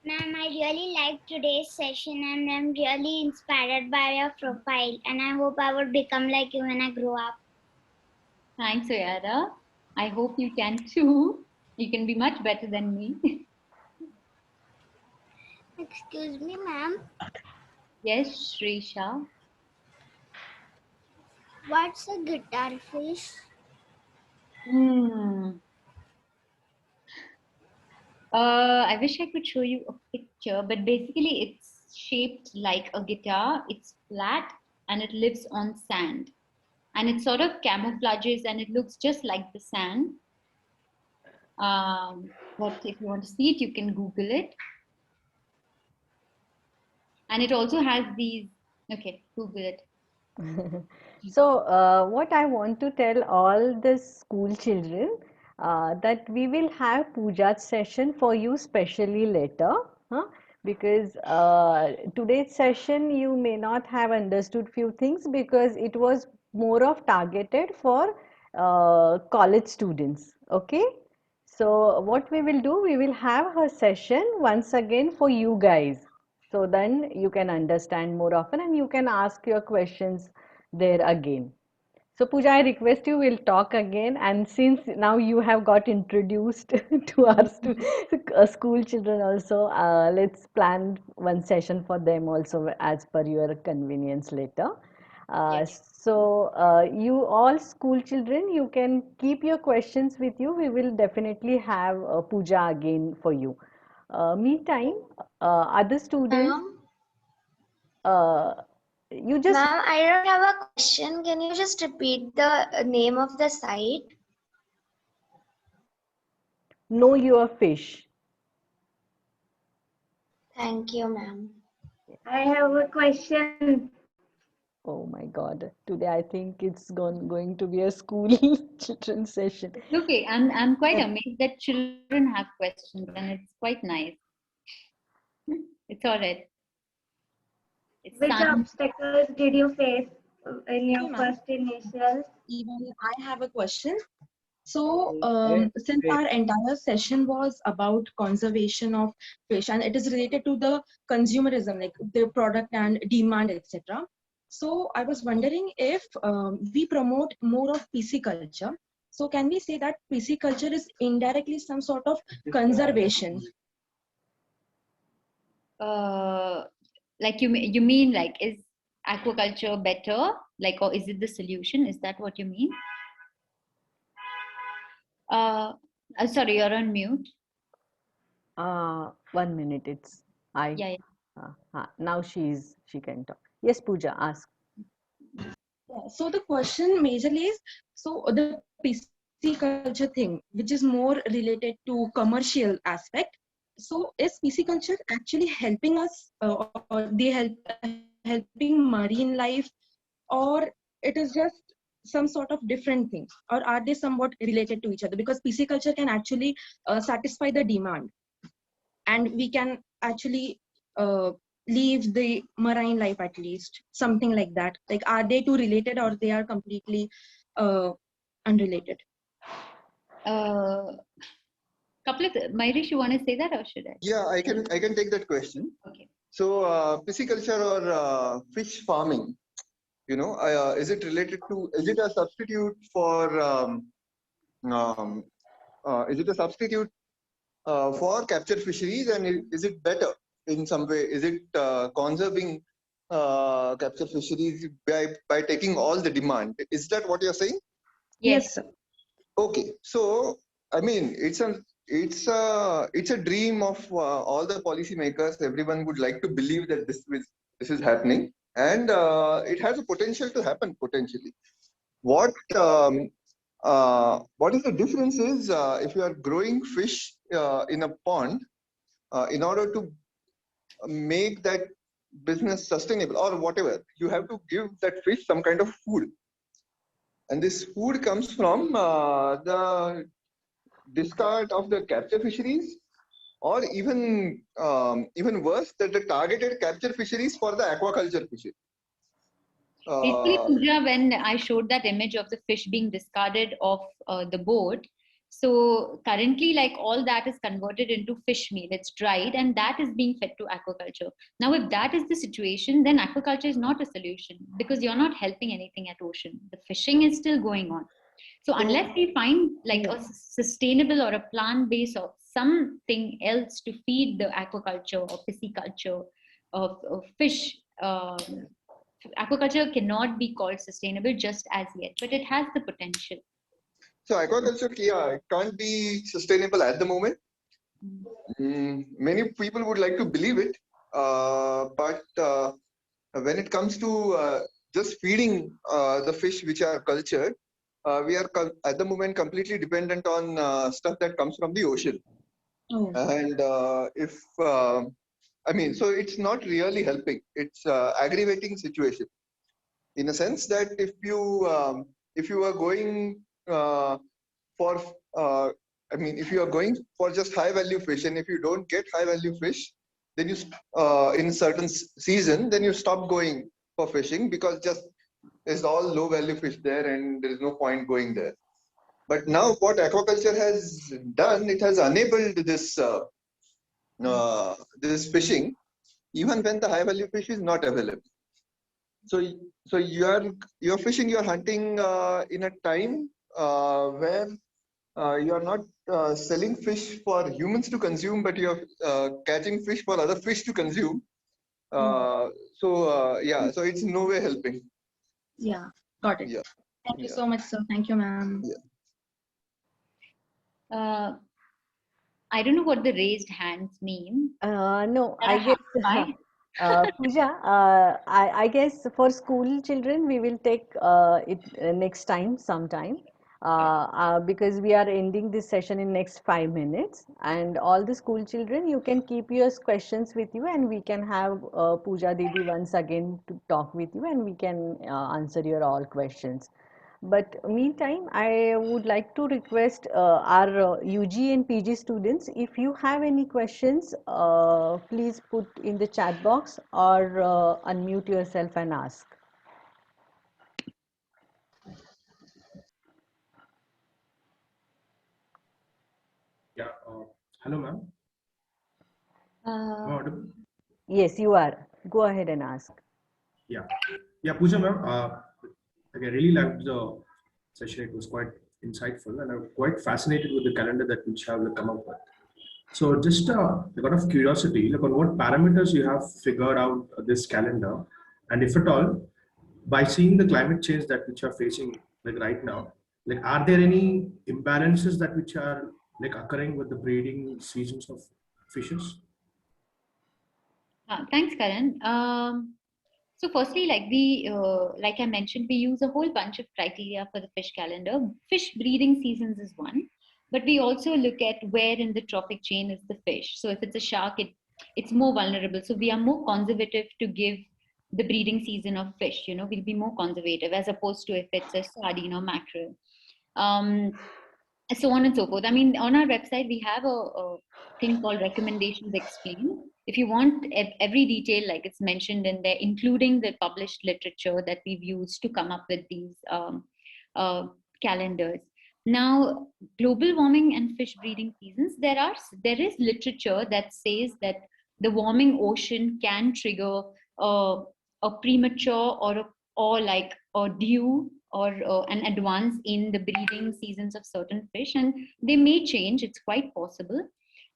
Ma'am, I really liked today's session and I'm really inspired by your profile, and I hope I would become like you when I grow up. Thanks, Soyara. I hope you can too. You can be much better than me. Excuse me, ma'am. Yes, Shrisha. What's a guitar fish? I wish I could show you a picture, but basically it's shaped like a guitar. It's flat and it lives on sand. And it sort of camouflages and it looks just like the sand. But if you want to see it, you can Google it. And it also has these, okay, Google it. So, what I want to tell all the school children that we will have puja's session for you specially later, huh? Because today's session you may not have understood few things because it was more of targeted for college students. Okay. So, what we will do, we will have her session once again for you guys. So then you can understand more often and you can ask your questions there again. So Pooja, I request you will talk again, and since now you have got introduced to our school children also, let's plan one session for them also as per your convenience later. Yes. You all school children, you can keep your questions with you. We will definitely have Pooja again for you. Meantime, other students, Ma'am, uh, you just ma'am, I don't have a question. Can you just repeat the name of the site? know your fish. Thank you, ma'am. I have a question. Oh my God. Today I think it's going to be a school children session. Okay, I'm quite amazed that children have questions and it's quite nice. It's all right. It's Which time. obstacles did you face in your Okay, ma'am. first initials? Even I have a question. So, since our entire session was about conservation of fish and it is related to the consumerism, like the product and demand, etc. So, I was wondering if we promote more of PC culture. So, can we say that PC culture is indirectly some sort of conservation? Like you mean like, is aquaculture better? Like, or is it the solution? Is that what you mean? Sorry, you're on mute. 1 minute. It's I. Yeah. Now she can talk. Yes, Pooja, ask. Yeah, so the question majorly is, so the PC culture thing, which is more related to commercial aspect. So is PC culture actually helping us, or they helping marine life, or it is just some sort of different things, or are they somewhat related to each other? Because PC culture can actually satisfy the demand, and we can actually leave the marine life, at least something like that. Like, are they two related, or they are completely unrelated? Couple of Mayurish, you want to say that, or should I? Yeah, I can take that question. Okay. So pisciculture or fish farming, you know, is it related to? Is it a substitute for? Is it a substitute for capture fisheries, and is it better in some way? Is it conserving capture fisheries by taking all the demand? Is that what you're saying? Yes, sir. Okay, so I mean, it's a dream of all the policymakers. Everyone would like to believe that this is happening, and it has a potential to happen potentially. What is the difference is if you are growing fish in a pond, in order to make that business sustainable or whatever, you have to give that fish some kind of food, and this food comes from the discard of the capture fisheries, or even worse, that the targeted capture fisheries for the aquaculture fisheries. Basically, Pooja, when I showed that image of the fish being discarded off the boat, so currently, like, all that is converted into fish meal. It's dried, and that is being fed to aquaculture. Now, if that is the situation, then aquaculture is not a solution, because you're not helping anything at ocean. The fishing is still going on. So unless we find like a sustainable or a plant base or something else to feed the aquaculture or pisciculture of fish, aquaculture cannot be called sustainable just as yet, but it has the potential. So aquaculture, yeah, it can't be sustainable at the moment. Many people would like to believe it, but when it comes to just feeding the fish which are cultured, we are at the moment completely dependent on stuff that comes from the ocean. Oh. And I mean, so it's not really helping. It's aggravating situation, in a sense that if you are going for I mean, if you are going for just high value fish, and if you don't get high value fish, then you in certain season, then you stop going for fishing, because just there's all low value fish there, and there is no point going there. But now what aquaculture has done, it has enabled this this fishing, even when the high value fish is not available. So you're fishing, you're hunting in a time where you are not selling fish for humans to consume, but you're catching fish for other fish to consume. Yeah, so it's no way helping. Yeah, got it. Yeah. Thank you so much, sir. Thank you, ma'am. Yeah. I don't know what the raised hands mean. No, I guess, Pooja, I guess for school children, we will take it next time, sometime, because we are ending this session in next 5 minutes. And all the school children, you can keep your questions with you, and we can have Pooja Didi once again to talk with you, and we can answer your all questions. But meantime, I would like to request our UG and PG students, if you have any questions, please put in the chat box or unmute yourself and ask. Yeah. Hello, ma'am. Am I audible? Yes, you are. Go ahead and ask. Yeah. Yeah, Pooja, ma'am. I really liked the session. It was quite insightful, and I'm quite fascinated with the calendar that which have come up with. So just out of curiosity, like on what parameters you have figured out this calendar, and if at all, by seeing the climate change that which are facing like right now, like are there any imbalances that which are like occurring with the breeding seasons of fishes? Thanks, Karan. So firstly, like I mentioned, we use a whole bunch of criteria for the fish calendar. Fish breeding seasons is one, but we also look at where in the trophic chain is the fish. So if it's a shark, it's more vulnerable. So we are more conservative to give the breeding season of fish. We'll be more conservative as opposed to if it's a sardine or mackerel. Um, so on and so forth. I mean, on our website, we have a thing called recommendations explained. If you want every detail, like it's mentioned in there, including the published literature that we've used to come up with these uh, calendars. Now, global warming and fish breeding seasons, there is literature that says that the warming ocean can trigger a premature or due or an advance in the breeding seasons of certain fish, and they may change. It's quite possible.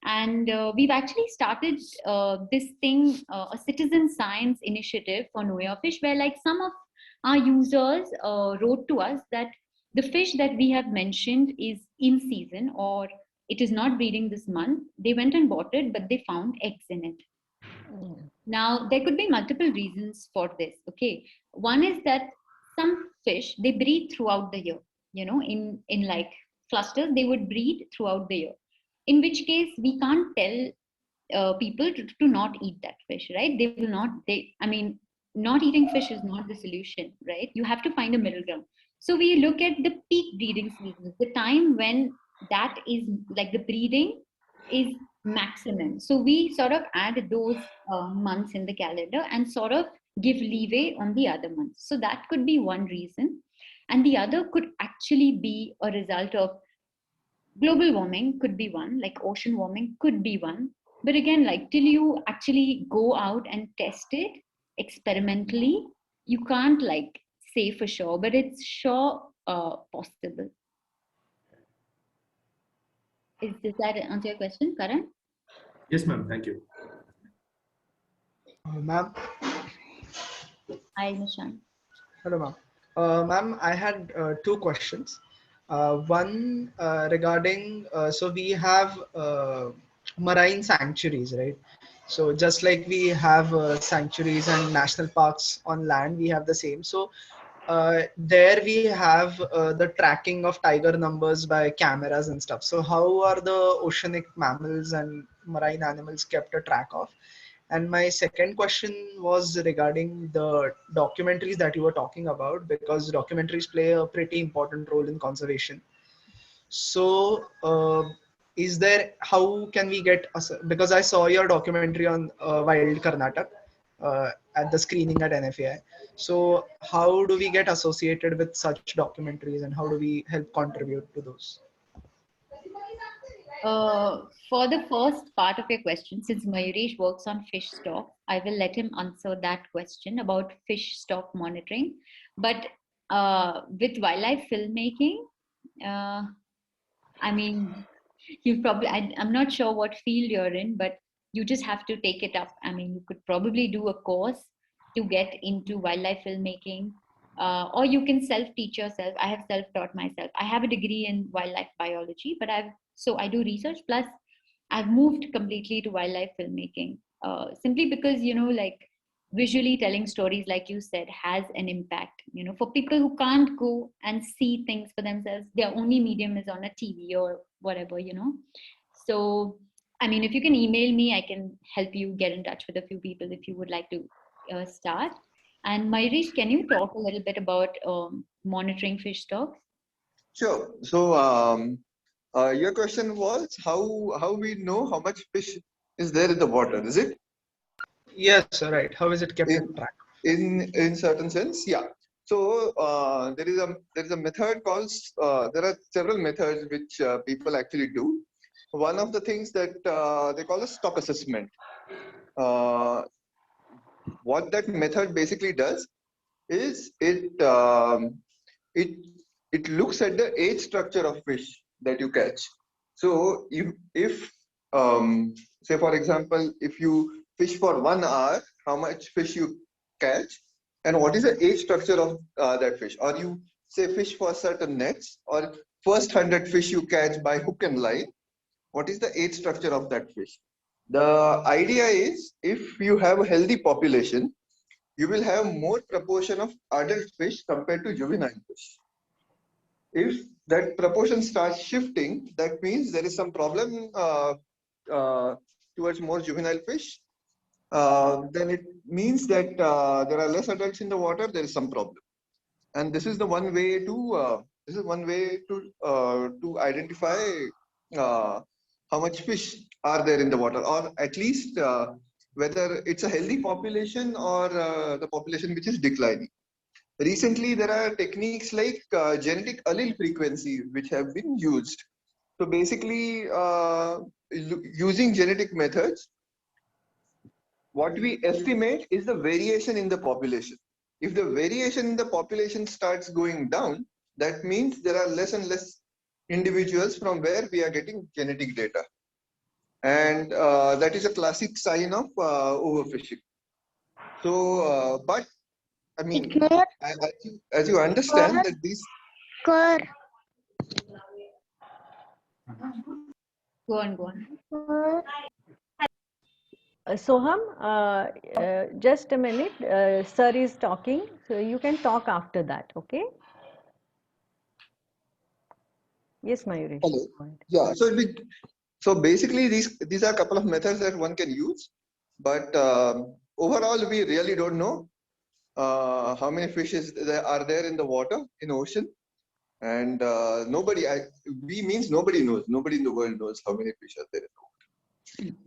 And we've actually started this thing, a citizen science initiative for Know Your Fish, where like some of our users wrote to us that the fish that we have mentioned is in season or it is not breeding this month. They went and bought it, but they found eggs in it. Now, there could be multiple reasons for this. Okay. One is that some fish, they breed throughout the year, in like clusters, they would breed throughout the year. In which case, we can't tell people to not eat that fish, right? They will not, not eating fish is not the solution, right? You have to find a middle ground. So we look at the peak breeding season, the time when that is like the breeding is maximum. So we sort of add those months in the calendar and sort of give leeway on the other months. So that could be one reason. And the other could actually be a result of global warming, could be one, like ocean warming could be one. But again, like till you actually go out and test it experimentally, you can't like say for sure, but it's sure possible. Does that answer your question, Karan? Yes, ma'am. Thank you. Ma'am. Hi, Nishan. Hello, ma'am. Ma'am, I had two questions. One regarding, so we have marine sanctuaries, right? So just like we have sanctuaries and national parks on land, we have the same. So there we have the tracking of tiger numbers by cameras and stuff. So how are the oceanic mammals and marine animals kept a track of? And my second question was regarding the documentaries that you were talking about, because documentaries play a pretty important role in conservation. So is there, how can we get, because I saw your documentary on wild Karnataka at the screening at NFAI. So how do we get associated with such documentaries and how do we help contribute to those? For the first part of your question, since Mayuresh works on fish stock, I will let him answer that question about fish stock monitoring. But with wildlife filmmaking, I'm not sure what field you're in, but you just have to take it up. I mean, you could probably do a course to get into wildlife filmmaking, or you can self-teach yourself. I have self-taught myself. I have a degree in wildlife biology, but I do research. Plus, I've moved completely to wildlife filmmaking, simply because like visually telling stories, like you said, has an impact. For people who can't go and see things for themselves, their only medium is on a TV or whatever. So, I mean, if you can email me, I can help you get in touch with a few people if you would like to start. And Mayuresh, can you talk a little bit about monitoring fish stocks? Sure. So your question was how we know how much fish is there in the water, is it? Yes, right. How is it kept in track? In certain sense, yeah. So there is a method called there are several methods which people actually do. One of the things that they call a stock assessment. What that method basically does is it it looks at the age structure of fish that you catch. So if say for example, if you fish for 1 hour, how much fish you catch, and what is the age structure of that fish, or you say fish for certain nets, or first 100 fish you catch by hook and line, what is the age structure of that fish? The idea is, if you have a healthy population, you will have more proportion of adult fish compared to juvenile fish. If that proportion starts shifting, that means there is some problem towards more juvenile fish. Then it means that there are less adults in the water. There is some problem, and this is the one way to identify how much fish are there in the water, or at least whether it's a healthy population or the population which is declining. Recently, there are techniques like genetic allele frequency which have been used. So basically, using genetic methods, what we estimate is the variation in the population. If the variation in the population starts going down, that means there are less and less individuals from where we are getting genetic data. And that is a classic sign of overfishing. So, but I mean, as you understand that these. Go on. Soham, just a minute. Sir is talking, so you can talk after that, okay? Yes, Mayuresh. Hello. Yeah. So basically, these are a couple of methods that one can use, but overall, we really don't know how many fishes there are there in the water, in ocean, and means nobody knows. Nobody in the world knows how many fish are there in the water.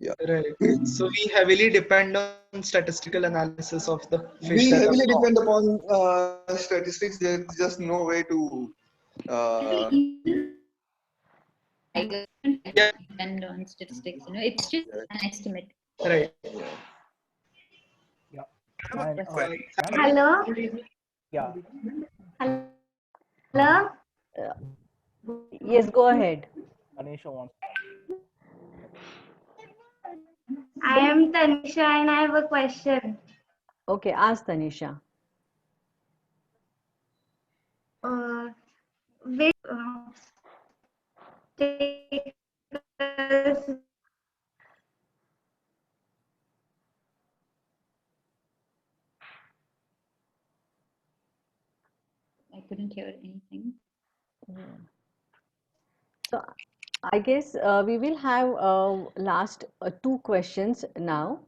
Yeah. Right. So we heavily depend on statistical analysis of the fish We that are heavily caught. depend upon statistics. There's just no way to. Depend on statistics, it's just an estimate. Right. Yeah. And, Hello. yeah. Hello. Yes, go ahead. Anisha wants. I am Tanisha and I have a question. Okay, ask Tanisha. Which stickers I couldn't hear anything. So I guess we will have last 2 questions now.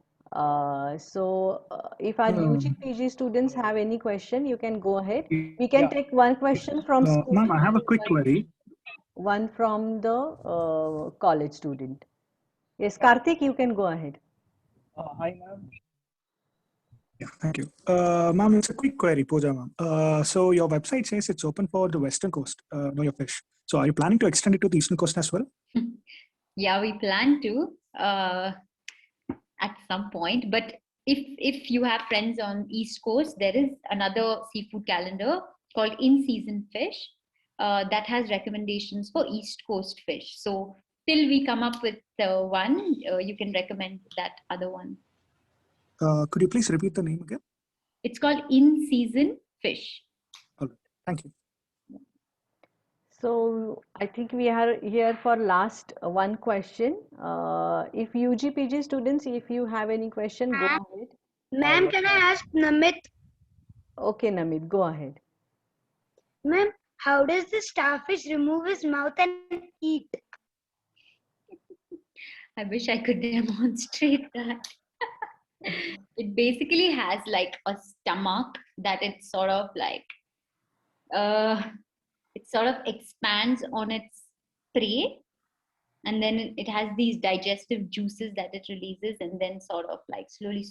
If our UG PG students have any question, you can go ahead. We can take one question from school. Ma'am, I have a quick query. One from the college student. Yes, Karthik, you can go ahead. Hi, ma'am. Yeah, thank you. Ma'am, it's a quick query, Pooja ma'am. So your website says it's open for the western coast, know your fish. So are you planning to extend it to the eastern coast as well? Yeah, we plan to at some point. But if you have friends on East Coast, there is another seafood calendar called In Season Fish that has recommendations for East Coast fish. So till we come up with one, you can recommend that other one. Could you please repeat the name again? It's called In Season Fish. All right. Thank you. So I think we are here for last one question. If UG PG students, if you have any question, go ahead. Ma'am, can I ask Namit? Okay, Namit, go ahead. Ma'am, how does the starfish remove his mouth and eat? I wish I could demonstrate that. It basically has like a stomach that it's sort of like it sort of expands on its prey, and then it has these digestive juices that it releases, and then sort of like slowly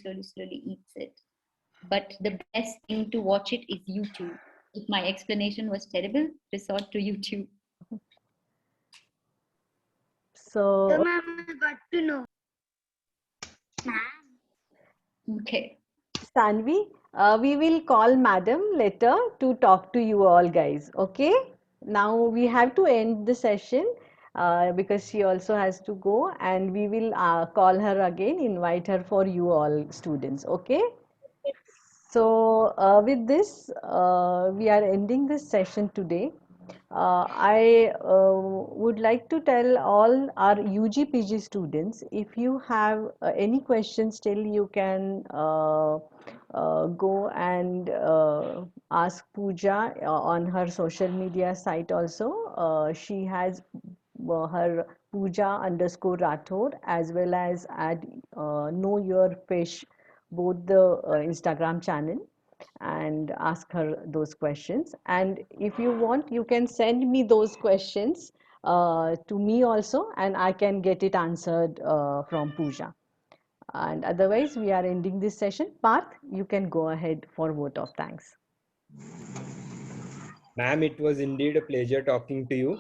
eats it. But the best thing to watch it is YouTube. If my explanation was terrible, resort to YouTube. So ma'am, I got to know. Okay. Sanvi, we will call madam later to talk to you all guys. Okay. Now we have to end the session. because she also has to go, and we will call her again, invite her for you all students. Okay. So with this, we are ending this session today. I would like to tell all our UG/PG students, if you have any questions still, you can go and ask Pooja on her social media site also. She has her Pooja_Rathod, as well as at Know Your Fish, both the Instagram channel, and ask her those questions. And if you want, you can send me those questions to me also, and I can get it answered from Pooja. And otherwise, we are ending this session. Parth, you can go ahead for vote of thanks. Ma'am, it was indeed a pleasure talking to you.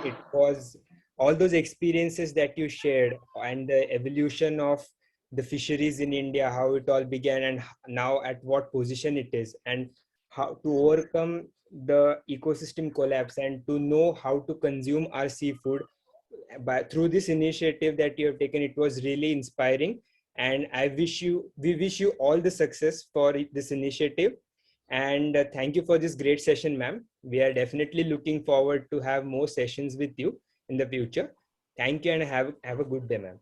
It was all those experiences that you shared and the evolution of the fisheries in India, how it all began and now at what position it is, and how to overcome the ecosystem collapse and to know how to consume our seafood by through this initiative that you have taken. It was really inspiring, and we wish you all the success for this initiative. And thank you for this great session, ma'am. We are definitely looking forward to have more sessions with you in the future. Thank you, and have a good day, ma'am.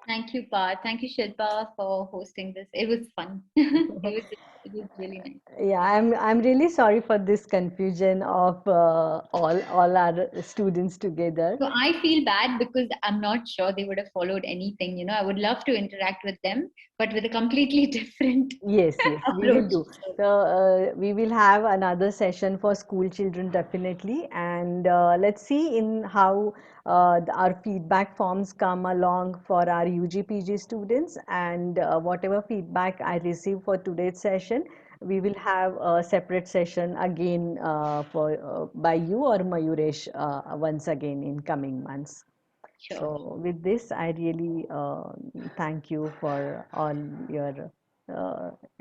Thank you, Pa. Thank you, Shilpa, for hosting this. It was fun. It was really nice. Yeah, I'm really sorry for this confusion of all our students together. So I feel bad because I'm not sure they would have followed anything. You know, I would love to interact with them, but with a completely different Yes, yes, we will approach. do. So we will have another session for school children definitely, and let's see in how our feedback forms come along for our UG/PG students, and whatever feedback I receive for today's session, we will have a separate session again for by you or Mayuresh once again in coming months. Sure. So with this, I really thank you for all your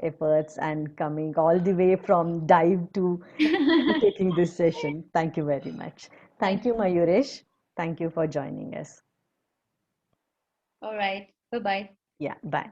efforts and coming all the way from dive to taking this session. Thank you very much. Thank you, Mayuresh. Thank you for joining us. All right. Bye-bye. Yeah, bye.